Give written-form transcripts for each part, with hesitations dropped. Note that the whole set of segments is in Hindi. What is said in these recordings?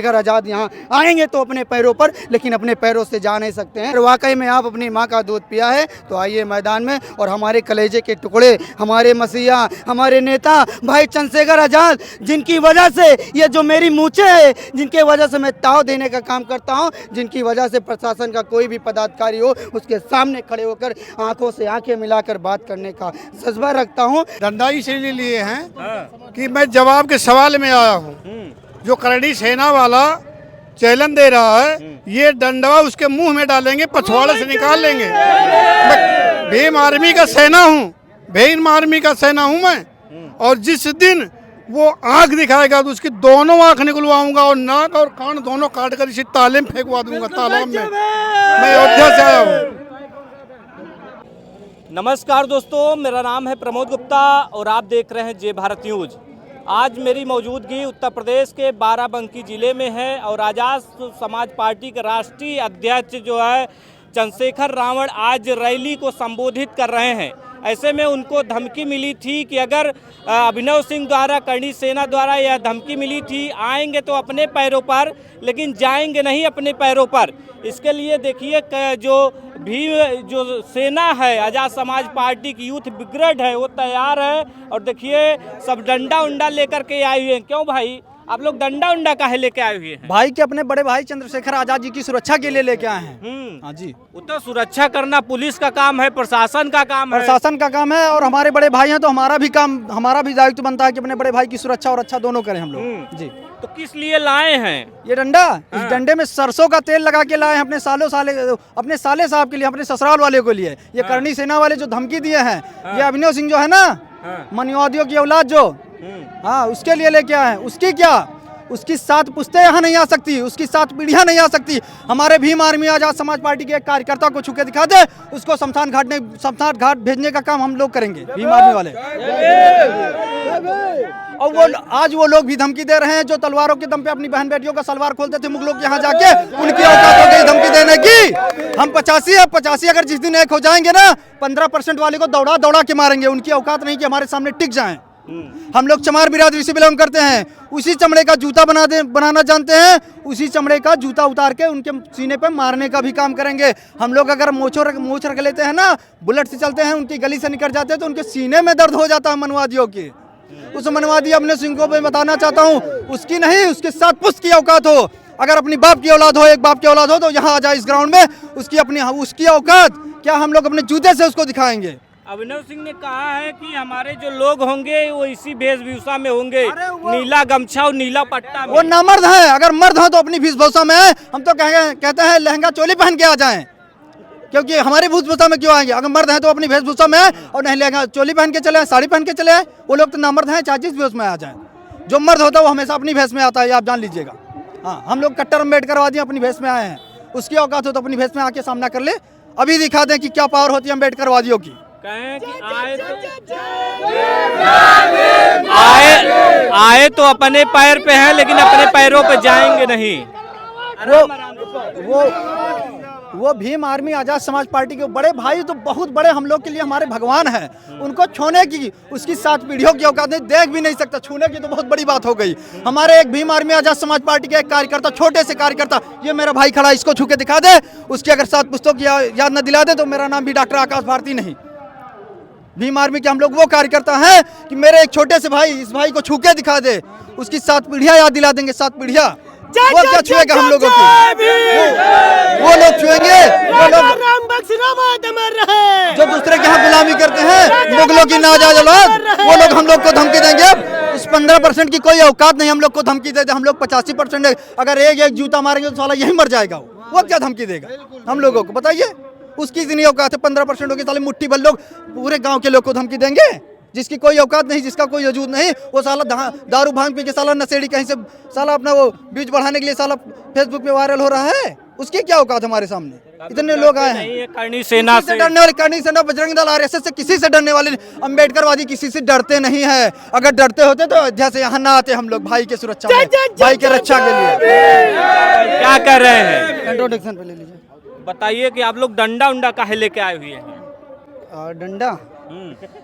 अगर आज़ाद यहाँ आएंगे तो अपने पैरों पर, लेकिन अपने पैरों से जा नहीं सकते हैं। वाकई में आप अपनी माँ का दूध पिया है तो आइए मैदान में और हमारे कलेजे के टुकड़े, हमारे मसीहा, हमारे नेता भाई चंद्रशेखर आज़ाद, जिनकी वजह से ये जो मेरी मूंछें है, जिनके वजह से मैं ताव देने का काम करता हूँ, जिनकी वजह से प्रशासन का कोई भी पदाधिकारी हो उसके सामने खड़े होकर आंखों से आंखें मिलाकर बात करने का जज्बा रखता हूँ। धंधा इसीलिए लिए हैं कि मैं जवाब के सवाल में आया हूँ। जो करड़ी सेना वाला चैलेंज दे रहा है, ये डंडा उसके मुंह में डालेंगे, पछवाड़े से निकाल लेंगे। मैं भीम आर्मी का सेना हूँ, भीम आर्मी का सेना हूँ मैं। और जिस दिन वो आंख दिखाएगा तो उसकी दोनों आंख निकलवाऊंगा और नाक और कान दोनों काट कर इसी ताले में फेंकवा दूंगा, तालाब में। मैं अयोध्या से आया हूँ। नमस्कार दोस्तों, मेरा नाम है प्रमोद गुप्ता और आप देख रहे हैं जय भारत न्यूज़। आज मेरी मौजूदगी उत्तर प्रदेश के बाराबंकी ज़िले में है और आज़ाद समाज पार्टी के राष्ट्रीय अध्यक्ष जो है चंद्रशेखर रावण आज रैली को संबोधित कर रहे हैं। ऐसे में उनको धमकी मिली थी कि अगर अभिनव सिंह द्वारा, करणी सेना द्वारा यह धमकी मिली थी, आएंगे तो अपने पैरों पर लेकिन जाएंगे नहीं अपने पैरों पर। इसके लिए देखिए जो सेना है, आज़ाद समाज पार्टी की यूथ ब्रिगेड है, वो तैयार है। और देखिए सब डंडा उंडा लेकर के आए हुए हैं। क्यों भाई, आप लोग डंडा उंडा काहे लेके आए हुए हैं? भाई के अपने बड़े भाई चंद्रशेखर आज़ाद जी की सुरक्षा के लिए लेके आए हैं। हाँ जी, तो सुरक्षा करना पुलिस का काम है, प्रशासन का काम है। प्रशासन का काम है और हमारे बड़े भाई हैं तो हमारा भी काम, हमारा भी दायित्व बनता है कि अपने बड़े भाई की सुरक्षा और अच्छा दोनों करें हम लोग जी। तो किस लिए लाए हैं ये डंडा? इस डंडे में सरसों का तेल लगा के लाए हैं अपने अपने साले साहब के लिए, अपने ससुराल वाले को लिए। ये करणी सेना वाले जो धमकी दिए हैं, ये अभिनव सिंह जो है ना, मनवादियों की औलाद जो, हाँ, उसके लिए लेके आए हैं। उसकी क्या, उसकी 7 पुश्तें यहाँ नहीं आ सकती, उसकी 7 पीढ़ियाँ नहीं आ सकती। हमारे भीम आर्मी आज़ाद समाज पार्टी के एक कार्यकर्ता को छू के दिखा दे, उसको शमशान घाट भेजने का काम हम लोग करेंगे, भीम आर्मी वाले। और वो आज वो लोग भी धमकी दे रहे हैं जो तलवारों के दम पे अपनी बहन बेटियों का सलवार खोलते थे मुगलों के यहाँ जाके, उनकी औकात हो गई धमकी देने की। हम 85 है, 85 अगर जिस दिन एक हो जाएंगे ना, 15% वाले को दौड़ा दौड़ा के मारेंगे। उनकी औकात नहीं कि हमारे सामने टिक जाएं। हम लोग चमार बिरादरी से बिलोंग करते हैं, उसी चमड़े का जूता बनाना जानते हैं, उसी चमड़े का जूता उतार के उनके सीने पे मारने का भी काम करेंगे। हम लोग अगर मोछ रख लेते हैं ना, बुलेट से चलते हैं, उनकी गली से निकल जाते हैं तो उनके सीने में दर्द हो जाता है मनवादियों की। उस मनवादी अभिनव सिंह को मैं बताना चाहता हूँ, उसकी नहीं, उसके 7 पुश्त की औकात हो। अगर अपनी बाप की औलाद हो, एक बाप की औलाद हो तो यहाँ आ जाए इस ग्राउंड में। उसकी औकात क्या हम लोग अपने जूते से उसको दिखाएंगे। अभिनव सिंह ने कहा है कि हमारे जो लोग होंगे वो इसी वेशभूषा में होंगे, नीला गमछा और नीला पट्टा में। वो नामर्द है, अगर मर्द हो तो अपनी वेशभूषा में है। हम तो कहते हैं लहंगा चोली पहन के आ जाएं, क्योंकि हमारी वेशभूषा में क्यों आएंगे? अगर मर्द है तो अपनी वेशभूषा में है और नहीं लहंगा चोली पहन के चले आए, साड़ी पहन के चले आए। वो लोग तो नामर्द हैं, चाहे जिस वेश में आ जाए। जो मर्द होता है वो हमेशा अपनी भेष में आता है, आप जान लीजिएगा। हाँ, हम लोग कट्टर अम्बेडकरवादी अपनी भेष में आए हैं। उसकी औकात हो तो अपनी भेष में आके सामना कर ले, अभी दिखा दें कि क्या पावर होती है अम्बेडकरवादियों की। कहें कि आए तो अपने पैर पे हैं लेकिन अपने पैरों पे जाएंगे नहीं। वो भीम आर्मी आज़ाद समाज पार्टी के बड़े भाई तो बहुत बड़े हम लोग के लिए हमारे भगवान हैं। उनको छूने की, उसकी 7 पीढ़ियों की औकात नहीं, देख भी नहीं सकता, छूने की तो बहुत बड़ी बात हो गई। हमारे एक भीम आर्मी आज़ाद समाज पार्टी के एक कार्यकर्ता, छोटे से कार्यकर्ता, ये मेरा भाई खड़ा, इसको छू के दिखा दे, उसकी अगर 7 पुश्तों की याद न दिला दे तो मेरा नाम भी डॉक्टर आकाश भारती नहीं। भीम आर्मी के हम लोग वो कार्यकर्ता हैं कि मेरे एक छोटे से भाई, इस भाई को छू के दिखा दे, उसकी 7 पीढ़ियाँ याद दिला देंगे। 7 पीढ़ियाँ वो क्या छुएगा हम लोगों को? वो लोग छुएंगे जो दूसरे के यहाँ गुलामी करते हैं, मुगलों की नाजायज औलाद, वो लोग हम लोग को धमकी देंगे। उस 15% की कोई औकात नहीं हम लोग को धमकी दे दे। हम लोग 85% है, अगर एक जूता मारेंगे तो साला यही मर जाएगा। वो क्या धमकी देगा हम लोगों को, बताइए? उसकी इतनी औकात है, 15% होगी, साले मुट्ठी भर लोग पूरे गांव के लोग को धमकी देंगे। जिसकी कोई औकात नहीं, जिसका कोई वजूद नहीं, वो साला दारू भांग पी के साला नशेड़ी कहीं से साला अपना वो व्यूज बढ़ाने के लिए साला फेसबुक पे वायरल हो रहा है। उसकी क्या औकात हमारे सामने? इतने लोग आए हैं। करणी सेना से डरने वाले, करणी सेना, बजरंग दल, आरएसएस से किसी से डरने वाले, अम्बेडकरवादी किसी से डरते नहीं है। अगर डरते होते तो अयोध्या से यहाँ ना आते हम लोग, भाई के सुरक्षा में, भाई के रक्षा के लिए। क्या कर रहे हैं? इंट्रोडक्शन पे ले लीजिए। बताइए कि आप लोग डंडा उंडा काहे लेके आए हुए हैं? डंडा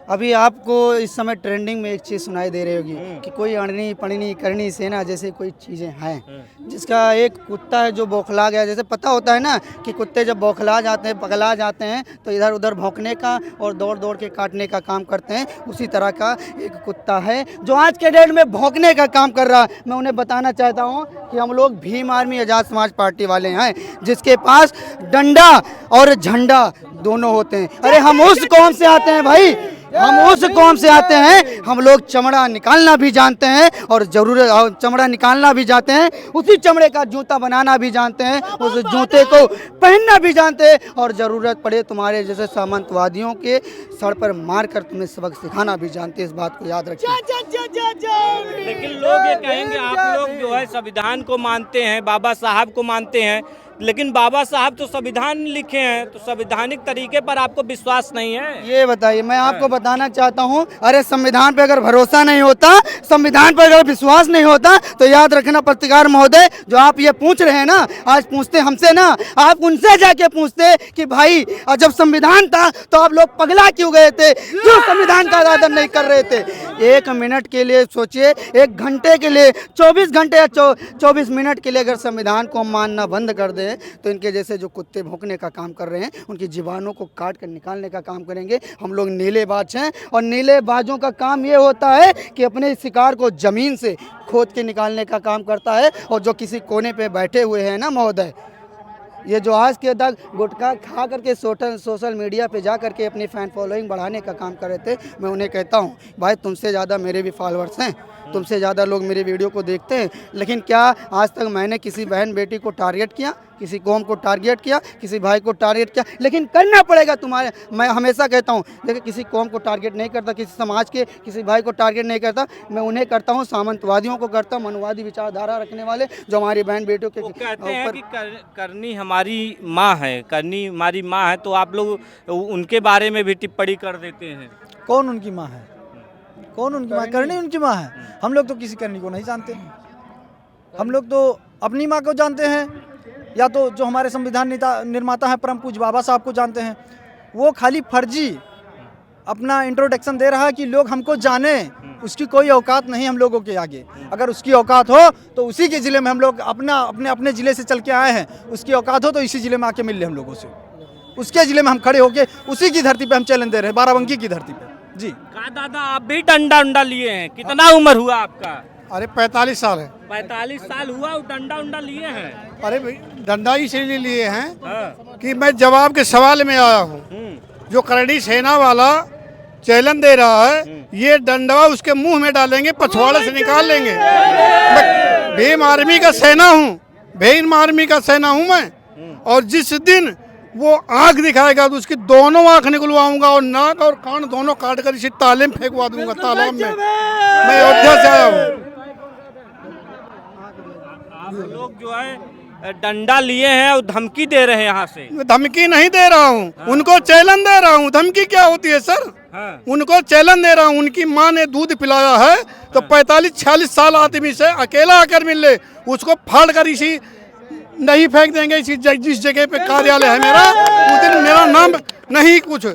अभी आपको इस समय ट्रेंडिंग में एक चीज़ सुनाई दे रही होगी कि कोई अड़नी पड़नी करनी सेना जैसे कोई चीज़ें हैं, जिसका एक कुत्ता है जो बौखला गया। जैसे पता होता है ना कि कुत्ते जब बौखला जाते हैं, पगला जाते हैं तो इधर उधर भौंकने का और दौड़ दौड़ के काटने का काम करते हैं। उसी तरह का एक कुत्ता है जो आज के डेट में भौंकने का काम कर रहा है। मैं उन्हें बताना चाहता हूँ कि हम लोग भीम आर्मी आज़ाद समाज पार्टी वाले हैं, जिसके पास डंडा और झंडा दोनों होते हैं। अरे हम उस कौम से आते हैं भाई, हम उस कौम से आते हैं। हम लोग चमड़ा निकालना भी जानते हैं और जरूरत चमड़ा निकालना भी जानते हैं, उसी चमड़े का जूता बनाना भी जानते हैं, उस जूते को पहनना भी जानते हैं और ज़रूरत पड़े तुम्हारे जैसे सामंतवादियों के सर पर मार कर तुम्हें सबक सिखाना भी जानते हैं। इस बात को याद रखिए। लेकिन लोग ये कहेंगे आप लोग जो है संविधान को मानते हैं, बाबा साहब को मानते हैं, लेकिन बाबा साहब तो संविधान लिखे हैं, तो संवैधानिक तरीके पर आपको विश्वास नहीं है? ये बताइए, मैं आपको बताना चाहता हूँ, अरे संविधान पे अगर भरोसा नहीं होता, संविधान पर अगर विश्वास नहीं होता तो याद रखना पत्रकार महोदय, जो आप ये पूछ रहे हैं ना, आज पूछते हमसे ना, आप उनसे जाके पूछते कि भाई जब संविधान था तो आप लोग पगला क्यों गए थे, क्यों संविधान का आदर नहीं कर रहे थे। 1 मिनट के लिए सोचिए, 1 घंटे के लिए, 24 घंटे या 24 मिनट के लिए अगर संविधान को मानना बंद कर दे तो इनके जैसे जो कुत्ते भौंकने का काम कर रहे हैं, उनकी जीवाणु को काट कर निकालने का काम करेंगे। हम लोग नीलेबाज हैं और नीलेबाजों का काम ये होता है कि अपने शिकार को जमीन से खोद के निकालने का काम करता है। और जो किसी कोने पे बैठे हुए हैं ना महोदय, ये जो आज के तक गुटखा खा करके सोशल मीडिया पे जा करके अपनी फ़ैन फॉलोइंग बढ़ाने का काम कर रहे थे, मैं उन्हें कहता हूँ भाई तुमसे ज़्यादा मेरे भी फॉलोअर्स हैं, तुमसे ज़्यादा लोग मेरे वीडियो को देखते हैं, लेकिन क्या आज तक मैंने किसी बहन बेटी को टारगेट किया, किसी कौम को टारगेट किया, किसी भाई को टारगेट किया? लेकिन करना पड़ेगा तुम्हारे। मैं हमेशा कहता हूँ, देखिए किसी कौम को टारगेट नहीं करता, किसी समाज के किसी भाई को टारगेट नहीं करता, मैं उन्हें करता हूँ, सामंतवादियों को करता हूँ, मनुवादी विचारधारा रखने वाले जो हमारी बहन बेटियों के कहते हैं कि करनी हमारी माँ है, करनी हमारी माँ है, तो आप लोग उनके बारे में भी टिप्पणी कर देते हैं। कौन उनकी माँ है? कौन उनकी माँ? करनी उनकी माँ है। हम लोग तो किसी करनी को नहीं जानते, हम लोग तो अपनी माँ को जानते हैं, या तो जो हमारे संविधान निर्माता हैं परम पूज्य बाबा साहब को जानते हैं। वो खाली फर्जी अपना इंट्रोडक्शन दे रहा है कि लोग हमको जाने, उसकी कोई औकात नहीं हम लोगों के आगे। अगर उसकी औकात हो तो उसी के ज़िले में हम लोग अपने ज़िले से चल के आए हैं, उसकी औकात हो तो इसी ज़िले में आके मिल ले हम लोगों से, उसके ज़िले में हम खड़े होके उसी की धरती पे हम चैलेंज दे रहे हैं, बाराबंकी की धरती पे। जी कहा दादा आप भी डंडा उंडा लिए हैं, कितना उम्र हुआ आपका? अरे 45 साल है। 45 साल हुआ, डंडा उंडा लिए हैं? अरे भाई डंडा इसीलिए लिए हैं कि मैं जवाब के सवाल में आया हूँ। जो करड़ी सेना वाला चैलेंज दे रहा है, ये डंडा उसके मुंह में डालेंगे, पछवाड़े से निकाल लेंगे। मैं भीम आर्मी का सेना हूँ, भीम आर्मी का सेना हूँ मैं। और जिस दिन वो आँख दिखाएगा तो उसकी दोनों आँख निकलवाऊंगा और नाक और कान दोनों काट कर इसी ताले में फेंकवा दूंगा, तालाब में। मैं अयोध्या से आया हूँ। आप लोग जो है डंडा लिए हैं और धमकी दे रहे हैं यहाँ से? धमकी नहीं दे रहा हूँ, उनको चैलेंज दे रहा हूँ। धमकी क्या होती है सर? उनको चैलेंज दे रहा हूँ। उनकी माँ ने दूध पिलाया है तो 45-46 साल आदमी से अकेला आकर मिल ले, उसको फाड़ कर इसी नहीं फेंक देंगे। इसी जिस जगह पे कार्यालय है मेरा, उस दिन मेरा नाम नहीं कुछ।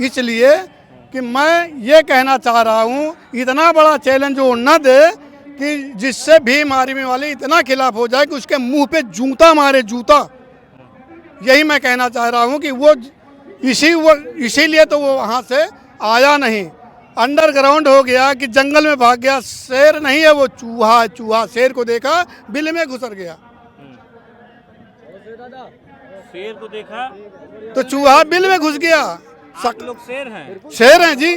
इसलिए कि मैं ये कहना चाह रहा हूँ, इतना बड़ा चैलेंज वो न दे कि जिससे भीम आर्मी वाले इतना खिलाफ हो जाए कि उसके मुंह पे जूता मारे, जूता। यही मैं कहना चाह रहा हूँ कि वो इसीलिए तो वो वहाँ से आया नहीं, अंडरग्राउंड हो गया कि जंगल में भाग गया। शेर नहीं है वो, चूहा है, चूहा। शेर को देखा बिल में घुसर गया, शेर को देखा तो चूहा बिल में घुस गया। आप लोग शेर हैं? शेर हैं जी,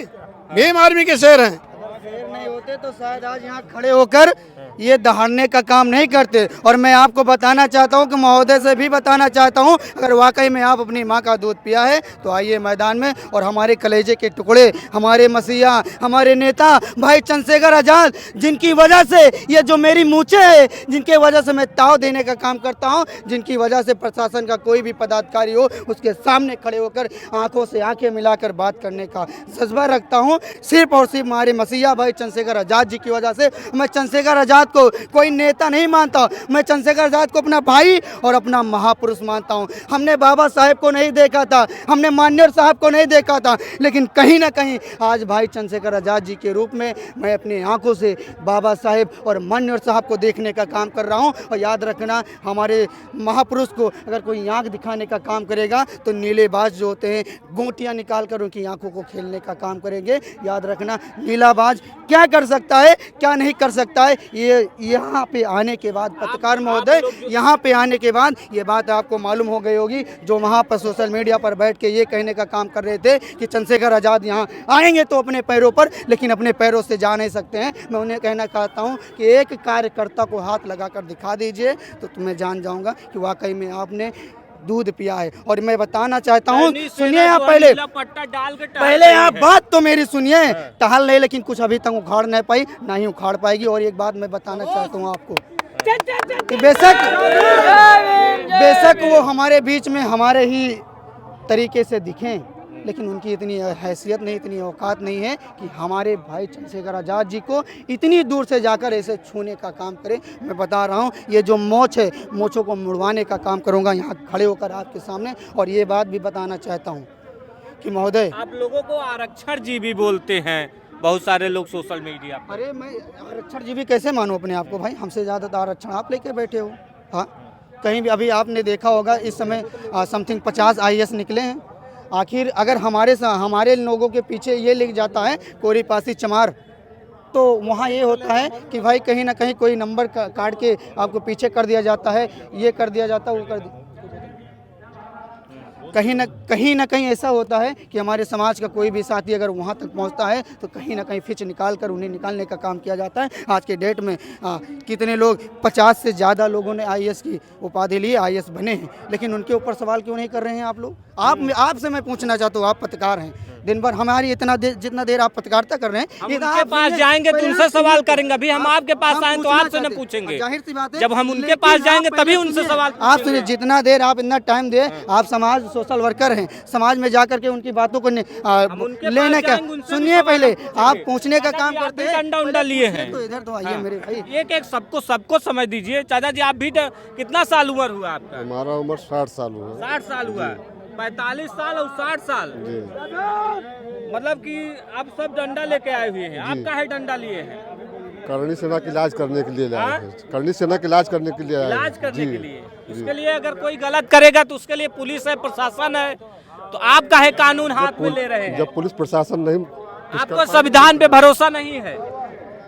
भीम आर्मी के शेर हैं। शेर नहीं होते तो शायद आज यहाँ खड़े होकर ये दहाड़ने का काम नहीं करते। और मैं आपको बताना चाहता हूँ कि महोदय से भी बताना चाहता हूँ, अगर वाकई में आप अपनी माँ का दूध पिया है तो आइए मैदान में और हमारे कलेजे के टुकड़े, हमारे मसीहा, हमारे नेता भाई चंद्रशेखर आज़ाद, जिनकी वजह से ये जो मेरी मूंछें है, जिनके वजह से मैं ताव देने का काम करता हूँ, जिनकी वजह से प्रशासन का कोई भी पदाधिकारी हो उसके सामने खड़े होकर आँखों से आँखें मिलाकर बात करने का जज्बा रखता हूँ, सिर्फ और सिर्फ हमारे मसीहा भाई चंद्रशेखर आज़ाद जी की वजह से। मैं चंद्रशेखर आज़ाद को कोई नेता नहीं मानता। मैं चंद्रशेखर आज़ाद को अपना भाई और अपना महापुरुष मानता हूँ। हमने बाबा साहेब को नहीं देखा था, हमने मान्यवर साहब को नहीं देखा था, लेकिन कहीं ना कहीं आज भाई चंद्रशेखर आज़ाद जी के रूप में मैं अपनी आंखों से बाबा साहेब और मान्यवर साहब को देखने का काम कर रहा हूँ। और याद रखना, हमारे महापुरुष को अगर कोई आँख दिखाने का काम करेगा तो नीलेबाज जो होते हैं गोटियाँ निकाल कर उनकी आंखों को खेलने का काम करेंगे। याद रखना, नीलाबाज क्या कर सकता है क्या नहीं कर सकता है, ये यहाँ पे आने के बाद पत्रकार महोदय, यहाँ पे आने के बाद ये बात आपको मालूम हो गई होगी। जो वहाँ पर सोशल मीडिया पर बैठ के ये कहने का काम कर रहे थे कि चंद्रशेखर आज़ाद यहाँ आएंगे तो अपने पैरों पर, लेकिन अपने पैरों से जा नहीं सकते हैं। मैं उन्हें कहना चाहता हूँ कि एक कार्यकर्ता को हाथ लगाकर दिखा दीजिए तो तुम्हें जान जाऊँगा कि वाकई में आपने दूध पिया है। और मैं बताना चाहता हूँ, सुनिए आप पहले आप बात तो मेरी सुनिए। टहल नहीं, लेकिन कुछ अभी तक उखाड़ नहीं पाई, ना ही उखाड़ पाएगी। और एक बात मैं बताना चाहता हूँ आपको कि बेशक वो हमारे बीच में हमारे ही तरीके से दिखें, लेकिन उनकी इतनी हैसियत नहीं, इतनी औकात नहीं है कि हमारे भाई चंद्रशेखर आज़ाद जी को इतनी दूर से जाकर ऐसे छूने का काम करें। मैं बता रहा हूँ, ये जो मोच है, मोचों को मुड़वाने का काम करूँगा यहाँ खड़े होकर आपके सामने। और ये बात भी बताना चाहता हूँ कि महोदय, आप लोगों को आरक्षण जीवी बोलते हैं बहुत सारे लोग सोशल मीडिया पर। अरे मैं आरक्षण जीवी कैसे मानूँ अपने आप को भाई? हमसे ज़्यादा तो आरक्षण आप लेके बैठे हो। हाँ, कहीं भी अभी आपने देखा होगा इस समय समथिंग 50 IAS निकले हैं। आखिर अगर हमारे लोगों के पीछे ये लिख जाता है कोरी पासी चमार, तो वहाँ ये होता है कि भाई कहीं ना कहीं कोई नंबर काट के आपको पीछे कर दिया जाता है, ये कर दिया जाता है, वो कर दिया। कहीं ना कहीं ऐसा होता है कि हमारे समाज का कोई भी साथी अगर वहाँ तक पहुँचता है तो कहीं ना कहीं फिच निकाल कर उन्हें निकालने का काम किया जाता है। आज के डेट में कितने लोग 50 से ज़्यादा लोगों ने IAS की उपाधि ली, IAS बने हैं, लेकिन उनके ऊपर सवाल क्यों नहीं कर रहे हैं आप लोग? आपसे मैं पूछना चाहता हूँ, आप पत्रकार हैं, दिन भर हमारी जितना देर आप पत्रकारिता कर रहे हैं, हम उनके पास जाएंगे तो उनसे सवाल करेंगे। अभी हम आपके पास आए तो आपसे न पूछेंगे, जाहिर सी बात है। जब हम उनके पास जाएंगे तभी उनसे सवाल आप सुनिए, जितना देर आप इतना टाइम दे, आप समाज सोशल वर्कर हैं, समाज में जाकर के उनकी बातों को लेने का, सुनिए पहले आप पूछने का काम करते हैं। डंडा उंडा लिए हैं तो इधर तो आइए मेरे भाई। एक सबको समझ दीजिए। चाचा जी, आप भी कितना साल उम्र हुआ आपका? हमारा उम्र 60 साल हुआ। 60 साल हुआ, 45 साल और 60 साल, मतलब कि आप सब डंडा लेके आए हुए हैं। आप काहे डंडा लिए हैं? करणी सेना का इलाज करने के लिए लाए हैं। करणी सेना का इलाज करने के लिए आए हैं। इलाज करने के लिए। उसके लिए अगर कोई गलत करेगा तो उसके लिए पुलिस है, प्रशासन है, तो आप काहे कानून हाथ में ले रहे हैं? जब पुलिस प्रशासन नहीं, आपको संविधान पे भरोसा नहीं है?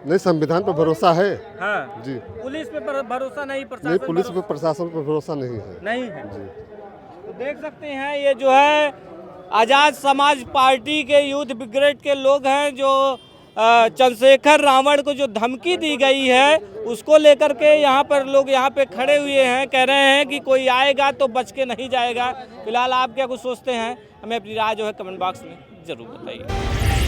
नहीं, संविधान पर भरोसा है। हाँ जी। पुलिस पे भरोसा नहीं, नहीं, पुलिस पे प्रशासन पर भरोसा नहीं है। नहीं है जी। तो देख सकते हैं, ये जो है आज़ाद समाज पार्टी के यूथ ब्रिगेड के लोग हैं, जो चंद्रशेखर रावण को जो धमकी दी गई है उसको लेकर के यहाँ पर लोग यहाँ पे खड़े हुए हैं, कह रहे हैं कि कोई आएगा तो बच के नहीं जाएगा। फिलहाल आप क्या कुछ सोचते हैं, हमें अपनी राय जो है कमेंट बॉक्स में ज़रूर बताइए।